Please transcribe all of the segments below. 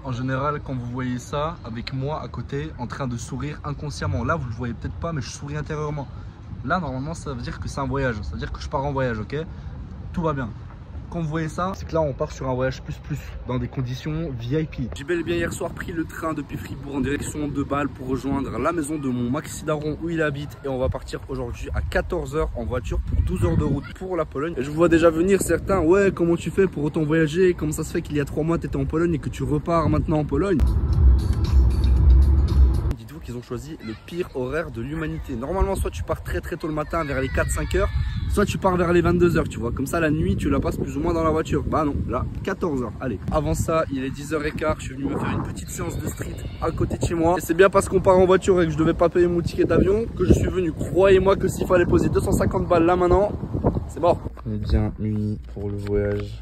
En général, quand vous voyez ça, avec moi à côté, en train de sourire inconsciemment, là vous le voyez peut-être pas, mais je souris intérieurement. Là, normalement, ça veut dire que c'est un voyage, ça veut dire que je pars en voyage, ok? Tout va bien. Quand vous voyez ça, c'est que là on part sur un voyage plus dans des conditions VIP. J'ai bel et bien hier soir pris le train depuis Fribourg en direction de Bâle pour rejoindre la maison de mon maxi daron où il habite et on va partir aujourd'hui à 14 h en voiture pour 12 heures de route pour la Pologne. Et je vous vois déjà venir certains, ouais, comment tu fais pour autant voyager? Comment ça se fait qu'il y a 3 mois tu étais en Pologne et que tu repars maintenant en Pologne? Dites-vous qu'ils ont choisi le pire horaire de l'humanité. Normalement, soit tu pars très tôt le matin vers les 4-5 heures, soit tu pars vers les 22 h, tu vois. Comme ça, la nuit, tu la passes plus ou moins dans la voiture. Bah non, là, 14 h. Allez. Avant ça, il est 10 h 15. Je suis venu me faire une petite séance de street à côté de chez moi. Et c'est bien parce qu'on part en voiture et que je devais pas payer mon ticket d'avion que je suis venu. Croyez-moi que s'il fallait poser 250 balles là maintenant, c'est mort. On est bien unis pour le voyage.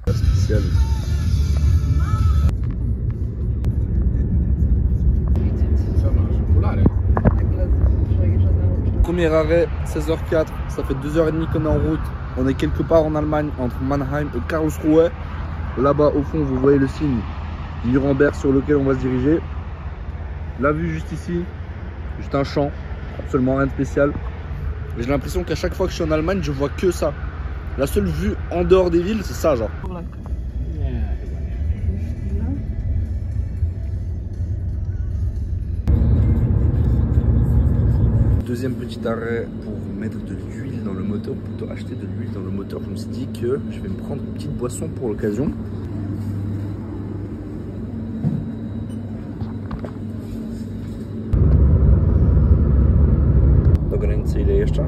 Spécial. Premier arrêt, 16 h 04, ça fait 2 h 30 qu'on est en route. On est quelque part en Allemagne, entre Mannheim et Karlsruhe. Là-bas, au fond, vous voyez le signe Nuremberg sur lequel on va se diriger. La vue juste ici, juste un champ, absolument rien de spécial. J'ai l'impression qu'à chaque fois que je suis en Allemagne, je vois que ça. La seule vue en dehors des villes, c'est ça, genre. Deuxième petit arrêt pour mettre de l'huile dans le moteur, ou plutôt acheter de l'huile dans le moteur. Je me suis dit que je vais me prendre une petite boisson pour l'occasion. Do granicy ile jeszcze?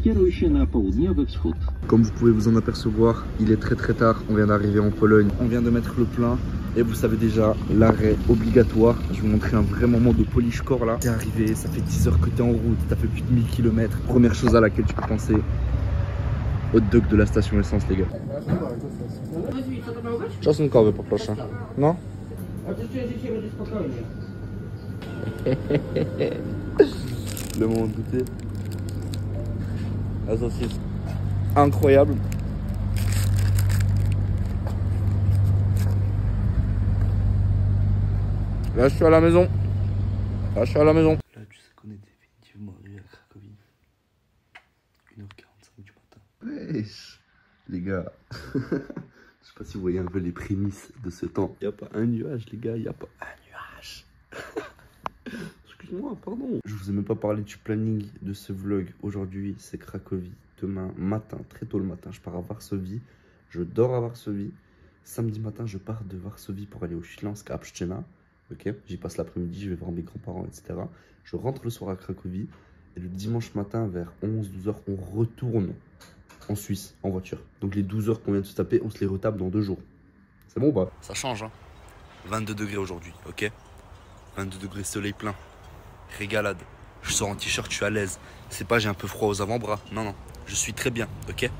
Kieruj się na południowy wschód. Comme vous pouvez vous en apercevoir, il est très tard, on vient d'arriver en Pologne, on vient de mettre le plein et vous savez déjà l'arrêt obligatoire. Je vais vous montrer un vrai moment de polish core là. T'es arrivé, ça fait 10 heures que t'es en route, t'as fait plus de 1000 km. Première chose à laquelle tu peux penser, hot dog de la station essence les gars. Czosnkowy poproszę. No. Le moment douté. La saucisse. Incroyable. Là je suis à la maison. Là tu sais qu'on est définitivement arrivé à Cracovie. 1 h 45 du matin. Wesh, les gars. Je sais pas si vous voyez un peu les prémices de ce temps. Il n'y a pas un nuage les gars, il n'y a pas un nuage. Excuse-moi, pardon. Je vous ai même pas parlé du planning de ce vlog. Aujourd'hui c'est Cracovie. Demain matin, très tôt le matin, je pars à Varsovie. Je dors à Varsovie. Samedi matin, je pars de Varsovie pour aller au Śląsk à Pszczyna. Ok, j'y passe l'après-midi, je vais voir mes grands-parents, etc. Je rentre le soir à Cracovie. Et le dimanche matin, vers 11-12 h, on retourne en Suisse, en voiture. Donc les 12 heures qu'on vient de se taper, on se les retape dans 2 jours. C'est bon ou pas? Ça change, hein. 22 degrés aujourd'hui, ok? 22 degrés, soleil plein. Régalade. Je sors en t-shirt, je suis à l'aise. C'est pas j'ai un peu froid aux avant-bras. Non, non. Je suis très bien, ok?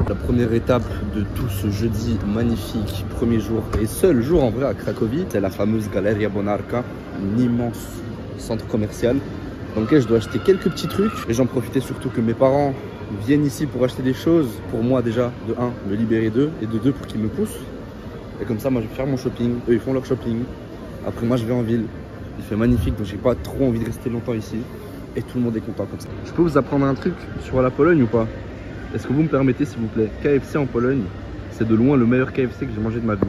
La première étape de tout ce jeudi magnifique, premier jour et seul jour en vrai à Cracovie, c'est la fameuse Galeria Bonarka, un immense centre commercial dans lequel je dois acheter quelques petits trucs. Et j'en profitais surtout que mes parents viennent ici pour acheter des choses. Pour moi déjà, de 1, me libérer d'eux, et de 2, pour qu'ils me poussent. Et comme ça, moi je vais faire mon shopping, eux ils font leur shopping. Après moi je vais en ville, il fait magnifique donc j'ai pas trop envie de rester longtemps ici. Et tout le monde est content comme ça. Je peux vous apprendre un truc sur la Pologne ou pas? Est-ce que vous me permettez s'il vous plaît? KFC en Pologne, c'est de loin le meilleur KFC que j'ai mangé de ma vie.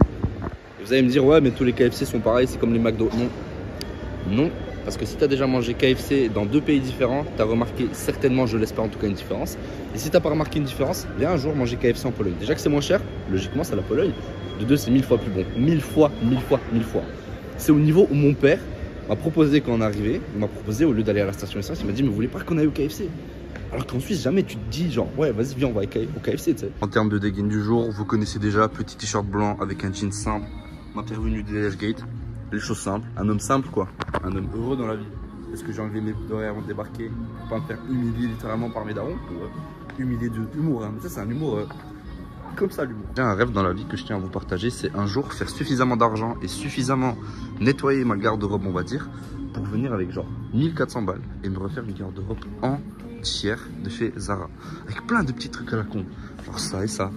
Et vous allez me dire ouais mais tous les KFC sont pareils, c'est comme les McDo. Non. Non, parce que si tu as déjà mangé KFC dans 2 pays différents, tu as remarqué certainement, je l'espère en tout cas, une différence. Et si tu n'as pas remarqué une différence, viens un jour manger KFC en Pologne. Déjà que c'est moins cher, logiquement c'est la Pologne. De 2 c'est 1000 fois plus bon. 1000 fois. C'est au niveau où mon père m'a proposé quand on est arrivé, il m'a proposé au lieu d'aller à la station essence, il m'a dit mais vous voulez pas qu'on aille au KFC? Alors qu'en Suisse jamais tu te dis genre ouais vas-y viens on va au KFC tu sais. En termes de dégaine du jour, vous connaissez déjà, petit t-shirt blanc avec un jean simple, ma prévenue de Gate, les choses simples, un homme simple quoi, un homme heureux dans la vie. Est-ce que j'ai enlevé mes boucles d'oreilles avant de débarquer pour pas me faire humilier littéralement par mes darons ou humilier de humour hein. Mais ça c'est un humour comme ça l'humour. J'ai un rêve dans la vie que je tiens à vous partager, c'est un jour faire suffisamment d'argent et suffisamment nettoyer ma garde-robe on va dire pour venir avec genre 1400 balles et me refaire une garde-robe entière de chez Zara. Avec plein de petits trucs à la con. Genre ça et ça.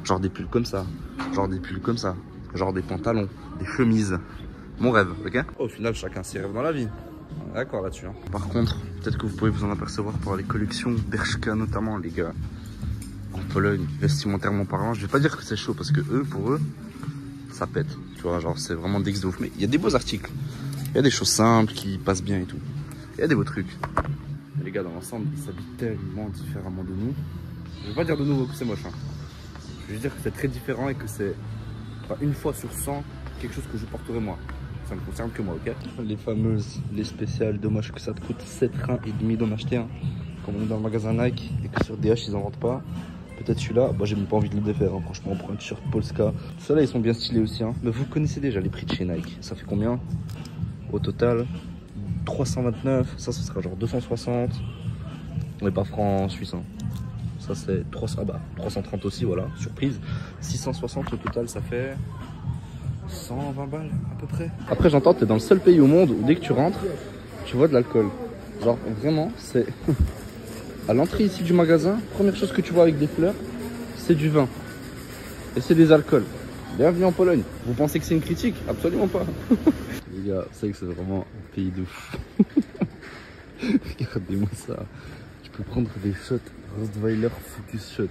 Genre des pulls comme ça. Genre des pulls comme ça. Genre des pantalons, des chemises. Mon rêve, ok? Au final, chacun ses rêves dans la vie. D'accord là-dessus. Hein. Par contre, peut-être que vous pouvez vous en apercevoir par les collections Bershka notamment, les gars. En Pologne, vestimentairement parlant, je vais pas dire que c'est chaud parce que eux, pour eux, ça pète. Tu vois, genre c'est vraiment d'ex de ouf. Mais il y a des beaux articles. Il y a des choses simples qui passent bien et tout. Il y a des beaux trucs. Et les gars, dans l'ensemble, ils s'habillent tellement différemment de nous. Je vais pas dire de nouveau que c'est moche. Hein. Je vais dire que c'est très différent et que c'est une fois sur 100 quelque chose que je porterai moi. Ça ne me concerne que moi, ok? Les fameuses, les spéciales, dommage que ça te coûte 7 reins et demi d'en acheter un. Comme on est dans le magasin Nike et que sur DH ils en vendent pas. Peut-être celui-là, bah j'ai même pas envie de le défaire, hein. Franchement, pour un t-shirt Polska. Ceux-là ils sont bien stylés aussi, hein. Mais vous connaissez déjà les prix de chez Nike. Ça fait combien? Au total, 329. Ça, ce sera genre 260. On n'est pas franc suisse, hein. Ça c'est 300, ah bah, 330 aussi, voilà, surprise. 660 au total, ça fait 120 balles à peu près. Après j'entends que t'es dans le seul pays au monde où dès que tu rentres, tu vois de l'alcool. Genre vraiment c'est... À l'entrée ici du magasin, première chose que tu vois avec des fleurs, c'est du vin. Et c'est des alcools. Bienvenue en Pologne. Vous pensez que c'est une critique? Absolument pas. Les gars, vous savez que c'est vraiment un pays de fou. Regardez-moi ça. Tu peux prendre des shots Rottweiler Focus Shot.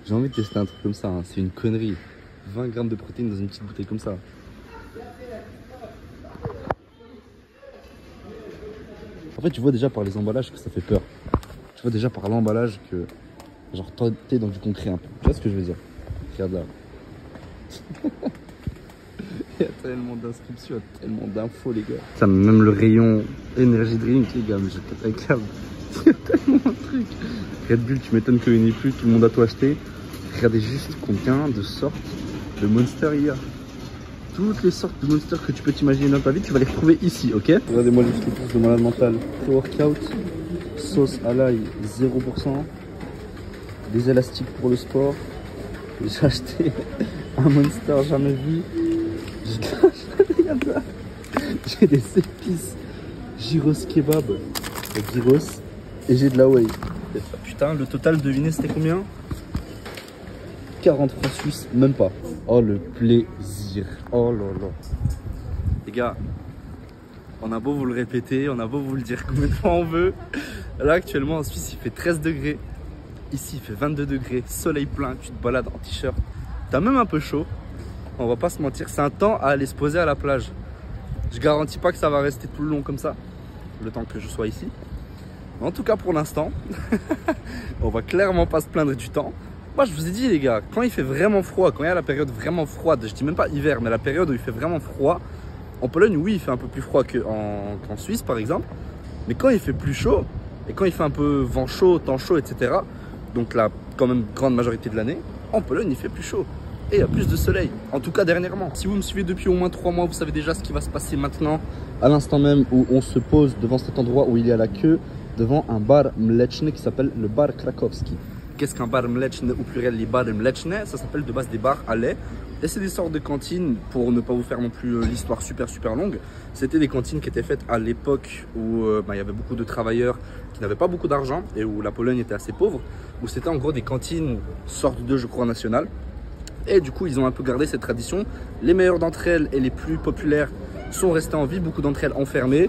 J'ai envie de tester un truc comme ça, hein. C'est une connerie. 20 grammes de protéines dans une petite bouteille comme ça. En fait, tu vois déjà par les emballages que ça fait peur. Tu vois déjà par l'emballage que, genre, toi, t'es dans du concret un peu. Tu vois ce que je veux dire? Regarde là. Il y a tellement d'inscriptions, il y a tellement d'infos, les gars. Ça, même le rayon Energy Drink, les gars, mais je pète un câble. Il y a tellement de trucs. Red Bull, tu m'étonnes qu'il n'y en ait plus, tout le monde a tout acheté. Regardez juste combien de sortes de Monster il y a. Toutes les sortes de Monster que tu peux t'imaginer dans ta vie, tu vas les retrouver ici, ok? Regardez-moi les trucs de malade mental. Pré-workout, sauce à l'ail 0%, des élastiques pour le sport. J'ai acheté un Monster jamais vu. Regarde là. J'ai des épices gyros kebab, gyros, et j'ai de la whey. Putain, le total, devinez, c'était combien? 40 francs suisses, même pas. Oh le plaisir. Oh là là. Les gars, on a beau vous le répéter, on a beau vous le dire combien de fois on veut. Là actuellement en Suisse il fait 13 degrés. Ici il fait 22 degrés, soleil plein, tu te balades en t-shirt. T'as même un peu chaud. On va pas se mentir, c'est un temps à aller se poser à la plage. Je garantis pas que ça va rester tout le long comme ça, le temps que je sois ici. Mais en tout cas pour l'instant, on va clairement pas se plaindre du temps. Moi je vous ai dit les gars, quand il fait vraiment froid, quand il y a la période vraiment froide, je dis même pas hiver, mais la période où il fait vraiment froid, en Pologne oui il fait un peu plus froid qu'en Suisse par exemple, mais quand il fait plus chaud, et quand il fait un peu vent chaud, temps chaud, etc., donc la quand même grande majorité de l'année, en Pologne il fait plus chaud. Et il y a plus de soleil, en tout cas dernièrement. Si vous me suivez depuis au moins 3 mois, vous savez déjà ce qui va se passer maintenant. À l'instant même où on se pose devant cet endroit où il y a la queue, devant un bar mleczny qui s'appelle le bar Krakowski. Qu'est-ce qu'un bar mleczny, au pluriel les bars mleczny? Ça s'appelle de base des bars à lait. Et c'est des sortes de cantines, pour ne pas vous faire non plus l'histoire super longue. C'était des cantines qui étaient faites à l'époque où il y avait beaucoup de travailleurs qui n'avaient pas beaucoup d'argent et où la Pologne était assez pauvre. Où c'était en gros des cantines, sorte de je crois nationales. Et du coup ils ont un peu gardé cette tradition. Les meilleures d'entre elles et les plus populaires sont restées en vie, beaucoup d'entre elles enfermées.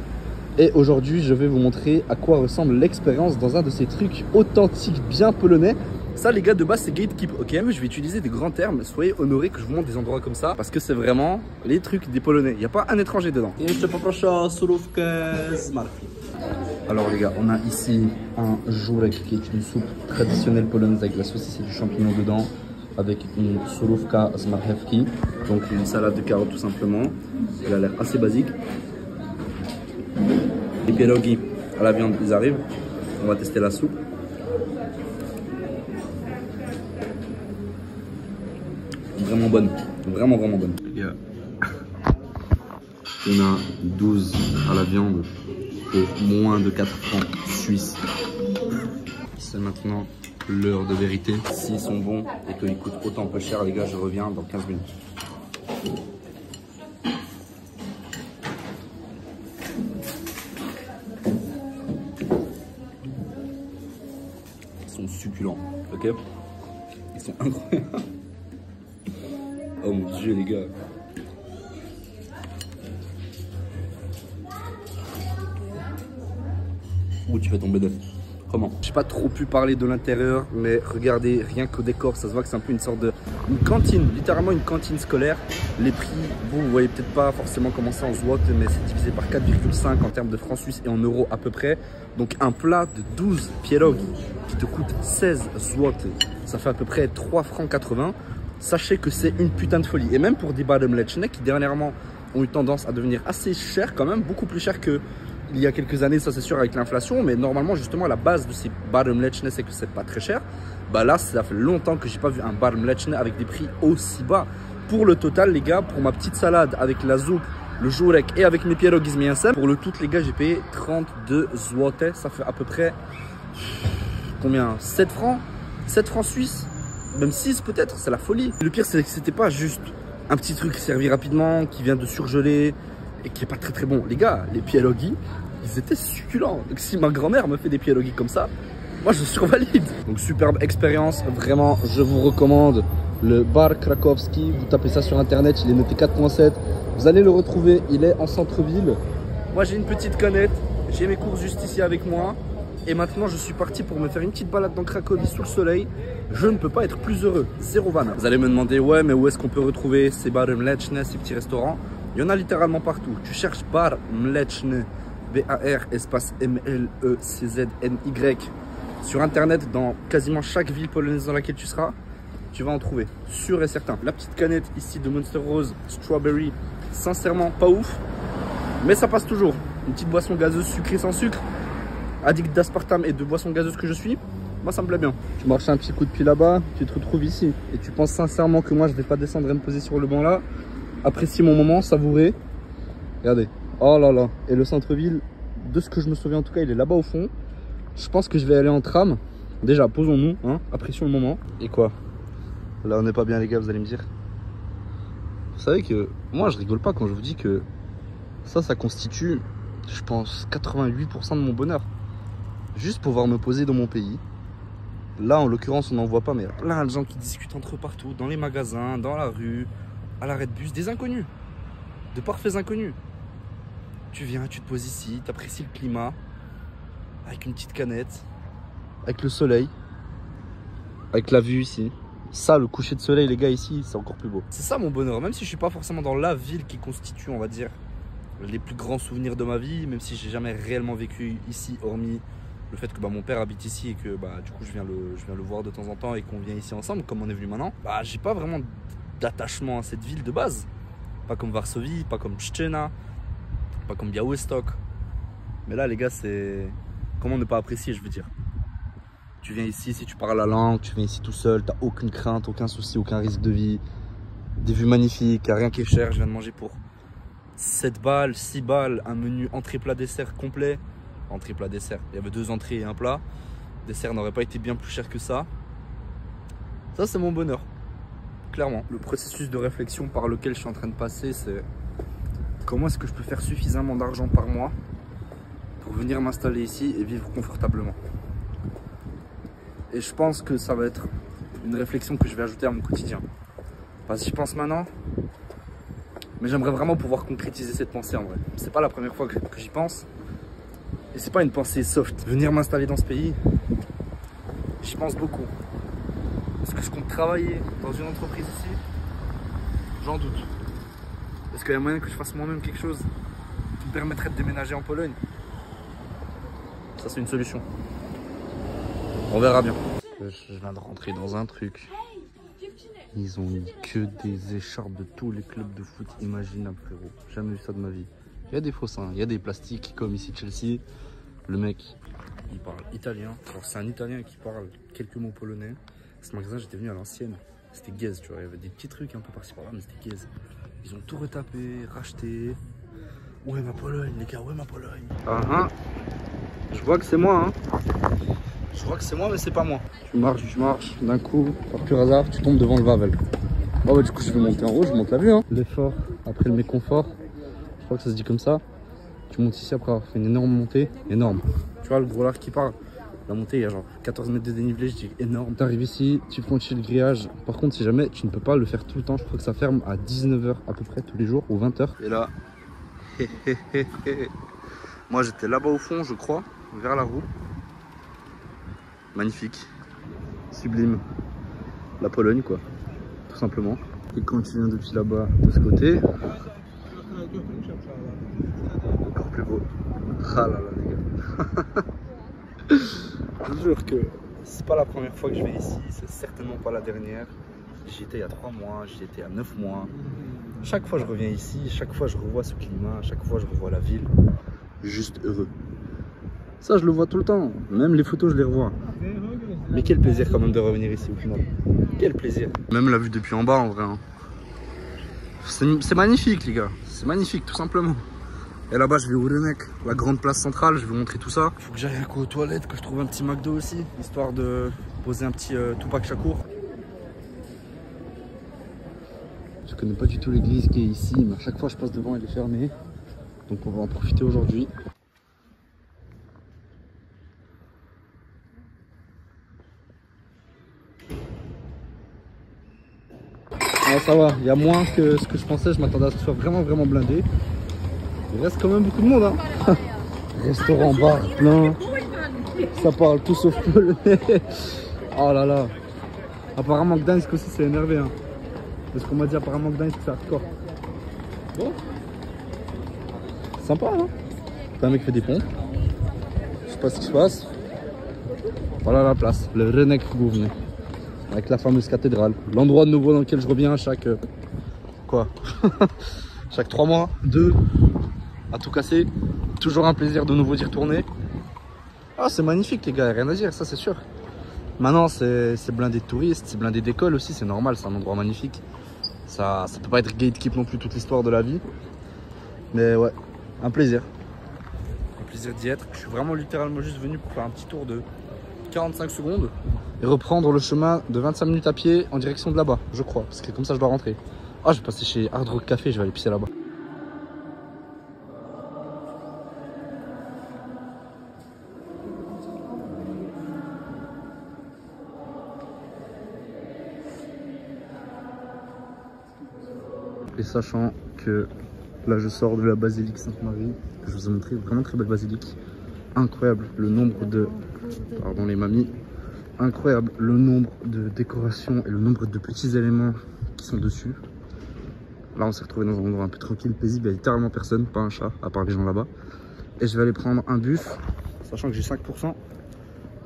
Et aujourd'hui je vais vous montrer à quoi ressemble l'expérience dans un de ces trucs authentiques bien polonais. Ça les gars de base c'est gatekeep, ok? Je vais utiliser des grands termes, soyez honorés que je vous montre des endroits comme ça. Parce que c'est vraiment les trucs des polonais, il n'y a pas un étranger dedans. Alors les gars, on a ici un żurek qui est une soupe traditionnelle polonaise avec la saucisse et du champignon dedans. Avec une surówka z marchewki, donc une salade de carottes tout simplement. Elle a l'air assez basique. Les pierogi à la viande, ils arrivent. On va tester la soupe. Vraiment bonne, vraiment bonne. Yeah. On a 12 à la viande pour moins de 4 francs suisses. C'est maintenant l'heure de vérité. S'ils sont bons et qu'ils coûtent autant peu cher, les gars, je reviens dans 15 minutes. sont succulents, ok? Ils sont incroyables. Oh mon dieu les gars. Où tu fais tomber d'œuf? Comment? J'ai pas trop pu parler de l'intérieur, mais regardez, rien qu'au décor, ça se voit que c'est un peu une sorte de cantine, littéralement une cantine scolaire. Les prix, vous voyez peut-être pas forcément comment c'est en zloty, mais c'est divisé par 4,5 en termes de francs suisses et en euros à peu près. Donc un plat de 12 pierogi qui te coûte 16 zloty, ça fait à peu près 3 francs 80. Sachez que c'est une putain de folie. Et même pour des bar mleczne qui dernièrement ont eu tendance à devenir assez chers quand même, beaucoup plus chers que il y a quelques années, ça c'est sûr avec l'inflation, mais normalement justement la base de ces bar mleczne c'est que c'est pas très cher. Bah là ça fait longtemps que j'ai pas vu un bar mleczne avec des prix aussi bas. Pour le total les gars, pour ma petite salade avec la soupe, le jourek et avec mes pierogies mięsem, pour le tout les gars j'ai payé 32 zloty, ça fait à peu près combien, 7 francs 7 francs suisses, même 6 peut-être, c'est la folie. Le pire c'est que c'était pas juste un petit truc servi rapidement, qui vient de surgeler et qui est pas très bon. Les gars, les pierogies, ils étaient succulents. Donc si ma grand-mère me fait des pierogies comme ça, moi je survalide. Donc superbe expérience, vraiment je vous recommande le bar Krakowski. Vous tapez ça sur internet, il est noté 4.7. Vous allez le retrouver, il est en centre-ville. Moi j'ai une petite canette, j'ai mes courses juste ici avec moi. Et maintenant je suis parti pour me faire une petite balade dans Cracovie sous le soleil. Je ne peux pas être plus heureux, zéro vanne. Vous allez me demander ouais mais où est-ce qu'on peut retrouver ces bar mleczne, ces petits restaurants? Il y en a littéralement partout. Tu cherches bar mleczne, B-A-R espace M-L-E-C-Z-N-Y sur internet dans quasiment chaque ville polonaise dans laquelle tu seras. Tu vas en trouver, sûr et certain. La petite canette ici de Monster Rose Strawberry, sincèrement pas ouf, mais ça passe toujours. Une petite boisson gazeuse sucrée sans sucre. Addict d'aspartame et de boissons gazeuses que je suis, moi ça me plaît bien. Tu marches un petit coup de pied là-bas, tu te retrouves ici. Et tu penses sincèrement que moi je vais pas descendre et me poser sur le banc là, apprécier mon moment, savourer. Regardez, oh là là. Et le centre-ville, de ce que je me souviens en tout cas, il est là-bas au fond. Je pense que je vais aller en tram. Déjà, posons-nous, hein, apprécions le moment. Et quoi? Là on n'est pas bien les gars, vous allez me dire. Vous savez que moi je rigole pas quand je vous dis que ça constitue, je pense, 88% de mon bonheur. Juste pouvoir me poser dans mon pays. Là en l'occurrence on n'en voit pas, mais il y a plein de gens qui discutent entre eux partout, dans les magasins, dans la rue, à l'arrêt de bus, des inconnus, de parfaits inconnus. Tu viens, tu te poses ici, tu apprécies le climat, avec une petite canette, avec le soleil, avec la vue ici. Ça, le coucher de soleil les gars ici, c'est encore plus beau. C'est ça mon bonheur, même si je suis pas forcément dans la ville qui constitue, on va dire, les plus grands souvenirs de ma vie, même si j'ai jamais réellement vécu ici, hormis le fait que mon père habite ici et que du coup je viens le voir de temps en temps et qu'on vient ici ensemble comme on est venu maintenant. J'ai pas vraiment d'attachement à cette ville de base. Pas comme Varsovie, pas comme Szczecin, pas comme Białystok. Mais là les gars, c'est comment ne pas apprécier, je veux dire. Tu viens ici, si tu parles la langue, tu viens ici tout seul, t'as aucune crainte, aucun souci, aucun risque de vie. Des vues magnifiques, y a rien qui est cher. Je viens de manger pour 7 balles, 6 balles, un menu entrée plat dessert complet. Entrée plat dessert, il y avait 2 entrées et un plat. Dessert n'aurait pas été bien plus cher que ça. Ça c'est mon bonheur, clairement. Le processus de réflexion par lequel je suis en train de passer, c'est comment est-ce que je peux faire suffisamment d'argent par mois pour venir m'installer ici et vivre confortablement. Et je pense que ça va être une réflexion que je vais ajouter à mon quotidien. Parce que j'y pense maintenant, mais j'aimerais vraiment pouvoir concrétiser cette pensée en vrai. C'est pas la première fois que j'y pense. Et c'est pas une pensée soft. Venir m'installer dans ce pays, j'y pense beaucoup. Est-ce que je compte travailler dans une entreprise ici? J'en doute. Est-ce qu'il y a moyen que je fasse moi-même quelque chose qui me permettrait de déménager en Pologne? Ça c'est une solution. On verra bien. Je viens de rentrer dans un truc. Ils ont mis que des écharpes de tous les clubs de foot imaginables, frérot. Jamais vu ça de ma vie. Il y a des faux seins, il y a des plastiques comme ici Chelsea. Le mec, il parle italien. Alors c'est un italien qui parle quelques mots polonais. Ce magasin, j'étais venu à l'ancienne. C'était gaze, tu vois. Il y avait des petits trucs un peu par-ci par-là, mais c'était gaze. Ils ont tout retapé, racheté. Où est ma Pologne, les gars? Où est ma Pologne? Je vois que c'est moi, hein. Je crois que c'est moi, mais c'est pas moi. Tu marches, d'un coup, par pur hasard, tu tombes devant le Wawel. Bon, du coup, je vais monter en haut, je monte la vue, hein. L'effort après le méconfort. Je crois que ça se dit comme ça. Tu montes ici après avoir fait une énorme montée. Énorme. Tu vois le gros large qui parle. La montée, il y a genre 14 mètres de dénivelé, je dis énorme. Tu arrives ici, tu franchis le grillage. Par contre, si jamais tu ne peux pas le faire tout le temps, je crois que ça ferme à 19 h à peu près tous les jours ou 20 h. Et là, moi j'étais là-bas au fond, je crois, vers la roue. Magnifique, sublime. La Pologne, quoi, tout simplement. Et quand tu viens depuis là-bas, de ce côté, encore plus beau. Ah là là, les gars. Je vous jure que c'est pas la première fois que je vais ici, c'est certainement pas la dernière. J'y étais il y a 3 mois, j'y étais il y a 9 mois. Chaque fois je reviens ici, chaque fois je revois ce climat, chaque fois je revois la ville. Juste heureux. Ça je le vois tout le temps, même les photos je les revois. Mais quel plaisir quand même de revenir ici au final. Quel plaisir. Même la vue depuis en bas en vrai. Hein. C'est magnifique les gars, c'est magnifique tout simplement. Et là-bas, je vais au Renek, la grande place centrale, je vais vous montrer tout ça. Il faut que j'aille un coup aux toilettes, que je trouve un petit McDo aussi, histoire de poser un petit Tupac Shakur. Je connais pas du tout l'église qui est ici, mais à chaque fois je passe devant, elle est fermée. Donc on va en profiter aujourd'hui. Ah, ça va, il y a moins que ce que je pensais, je m'attendais à ce que ce soit vraiment blindé. Il reste quand même beaucoup de monde, hein. Restaurant, bar, plein. Ça parle tout sauf peu. Oh là là. Apparemment Gdańsk aussi c'est énervé. Hein. Parce qu'on m'a dit apparemment Gdańsk c'est hardcore. Bon. Sympa, hein. T'as un mec qui fait des pompes. Je sais pas ce qui se passe. Voilà la place, le Renek Główny. Avec la fameuse cathédrale. L'endroit de nouveau dans lequel je reviens chaque... Quoi chaque 3 mois, 2. À tout casser, toujours un plaisir de nouveau d'y retourner. Ah, c'est magnifique les gars, rien à dire, ça c'est sûr. Maintenant c'est blindé de touristes, c'est blindé d'écoles aussi, c'est normal, c'est un endroit magnifique. Ça peut pas être gatekeep non plus toute l'histoire de la vie. Mais ouais, un plaisir. Un plaisir d'y être. Je suis vraiment littéralement juste venu pour faire un petit tour de 45 secondes et reprendre le chemin de 25 minutes à pied en direction de là-bas, je crois. Parce que comme ça je dois rentrer. Ah, je vais passer chez Hard Rock Café, je vais aller pisser là-bas. Et sachant que là je sors de la basilique Sainte-Marie, que je vous ai montré, vraiment très belle basilique, incroyable le nombre de, pardon les mamies, incroyable le nombre de décorations et le nombre de petits éléments qui sont dessus. Là on s'est retrouvé dans un endroit un peu tranquille, paisible, il n'y a littéralement personne, pas un chat, à part les gens là-bas. Et je vais aller prendre un bus, sachant que j'ai 5%,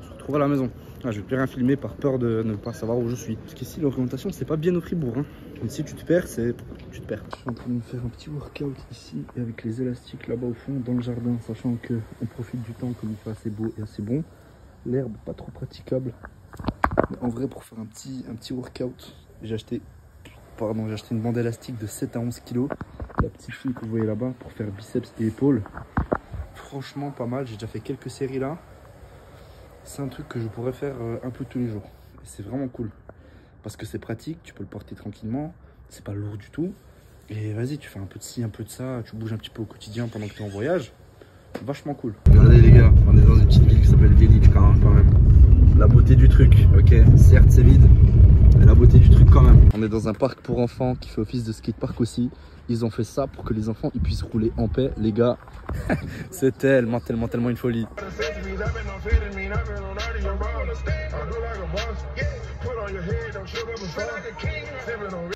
je se retrouve à la maison. Ah, je vais plus rien filmer par peur de ne pas savoir où je suis. Parce qu'ici l'orientation c'est pas bien au Fribourg. Hein. Et si tu te perds, tu te perds. Je suis en train de me faire un petit workout ici avec les élastiques là-bas au fond dans le jardin, sachant que on profite du temps comme il fait assez beau et assez bon. L'herbe pas trop praticable. Mais en vrai pour faire un petit workout, j'ai acheté une bande élastique de 7 à 11 kg. La petite fille que vous voyez là-bas pour faire biceps et épaules. Franchement pas mal, j'ai déjà fait quelques séries là. C'est un truc que je pourrais faire un peu tous les jours. C'est vraiment cool. Parce que c'est pratique, tu peux le porter tranquillement. C'est pas lourd du tout. Et vas-y, tu fais un peu de ci, un peu de ça. Tu bouges un petit peu au quotidien pendant que tu es en voyage. Vachement cool. Regardez les gars, on est dans une petite ville qui s'appelle Wieliczka hein, quand même. La beauté du truc, ok. Certes c'est vide, mais la beauté du truc quand même. On est dans un parc pour enfants qui fait office de skatepark aussi. Ils ont fait ça pour que les enfants ils puissent rouler en paix. Les gars, c'est tellement une folie.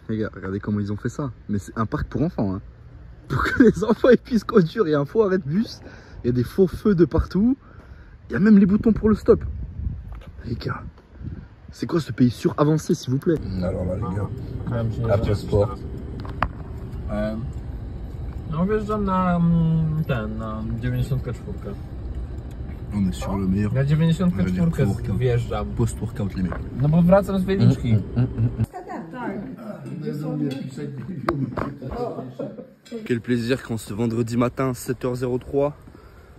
Les gars, regardez comment ils ont fait ça. Mais c'est un parc pour enfants. Hein. Pour que les enfants ils puissent conduire. Il y a un faux arrêt de bus. Il y a des faux feux de partout. Il y a même les boutons pour le stop. Les gars, c'est quoi ce pays suravancé s'il vous plaît? Alors là les gars, après sport. No wjeżdżam na na 94. On est sur le meilleur. Na 94 wjeżdżam. Post-workout limite. No bo wracam z Wieliczki. Quel plaisir qu'en ce vendredi matin 7h03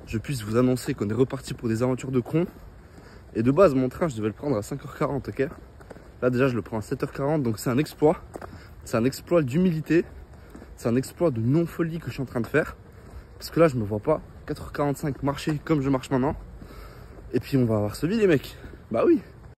je puisse vous annoncer qu'on est reparti pour des aventures de con. Et de base mon train je devais le prendre à 5h40, ok. Là déjà je le prends à 7h40 donc c'est un exploit. C'est un exploit d'humilité. C'est un exploit de non-folie que je suis en train de faire. Parce que là je me vois pas 4h45 marcher comme je marche maintenant. Et puis on va à Varsovie les mecs. Bah oui.